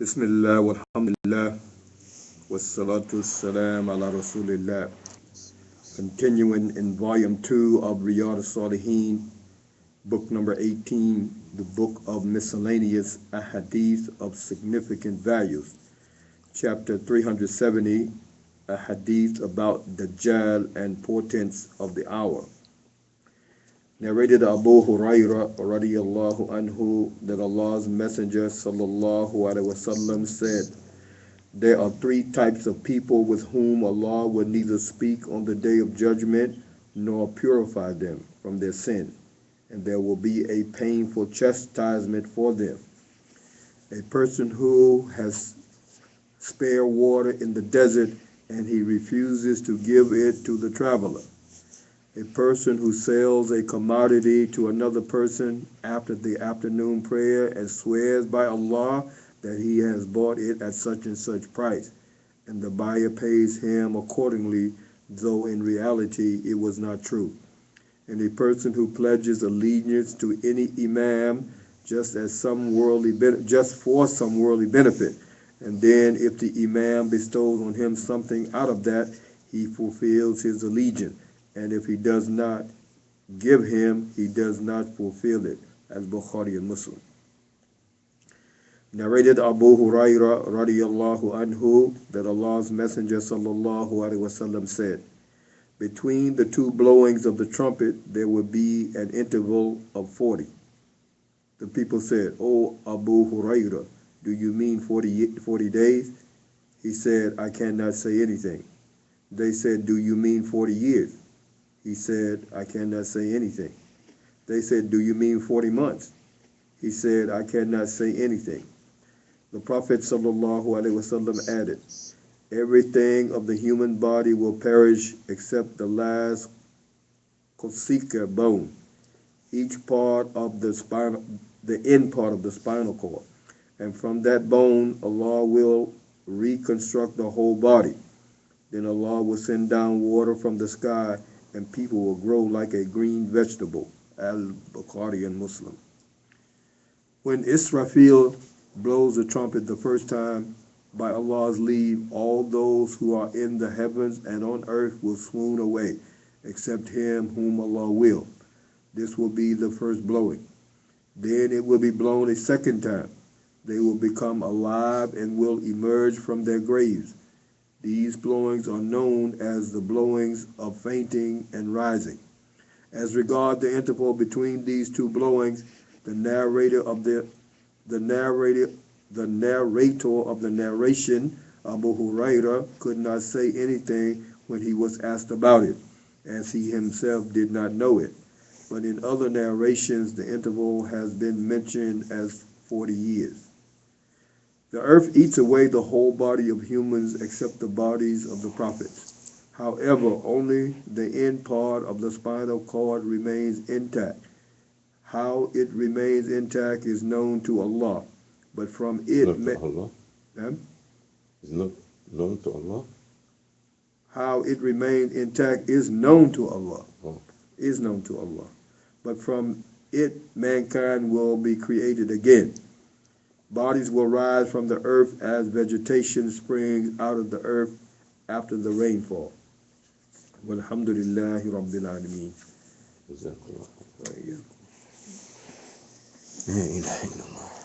Bismillah walhamdulillah wassalatu wassalam ala rasulillah. Continuing in volume 2 of Riyadh al-Salihin, book number 18, the book of miscellaneous Hadeeths of significant values. Chapter 370, a hadith about Dajjal and portents of the hour. Narrated Abu Hurairah radiyallahu anhu that Allah's Messenger sallallahu alaihi wasallam said, "There are three types of people with whom Allah will neither speak on the day of judgment nor purify them from their sin, and there will be a painful chastisement for them. A person who has spare water in the desert and he refuses to give it to the traveler. A person who sells a commodity to another person after the afternoon prayer and swears by Allah that he has bought it at such and such price, and the buyer pays him accordingly, though in reality it was not true. And a person who pledges allegiance to any imam just for some worldly benefit, and then if the imam bestows on him something out of that, he fulfills his allegiance. And if he does not give him, he does not fulfill it," as Bukhari and Muslim. Narrated Abu Hurairah radiyallahu anhu that Allah's Messenger sallallahu alaihi wasallam said, "Between the two blowings of the trumpet there will be an interval of 40. The people said, "O Abu Hurairah, do you mean 40 days? He said, "I cannot say anything." They said, "Do you mean 40 years? He said, "I cannot say anything." They said, "Do you mean 40 months? He said, "I cannot say anything." The Prophet ﷺ added, "Everything of the human body will perish except the last kosika bone, each part of the end part of the spinal cord. And from that bone, Allah will reconstruct the whole body. Then Allah will send down water from the sky, and people will grow like a green vegetable." Al-Bukhari and Muslim. When Israfil blows the trumpet the first time, by Allah's leave, all those who are in the heavens and on earth will swoon away, except him whom Allah will. This will be the first blowing. Then it will be blown a second time. They will become alive and will emerge from their graves. These blowings are known as the blowings of fainting and rising. As regard the interval between these two blowings, the narrator of the narration, Abu Hurairah, could not say anything when he was asked about it, as he himself did not know it. But in other narrations, the interval has been mentioned as 40 years. The earth eats away the whole body of humans except the bodies of the prophets. However, only the end part of the spinal cord remains intact. How it remains intact is known to Allah, but from it... Is not known to Allah? How it remains intact is known to Allah. Is known to Allah. But from it, mankind will be created again. Bodies will rise from the earth as vegetation springs out of the earth after the rainfall. Walhamdulillahi Rabbil Alameen. La ilaha illallah.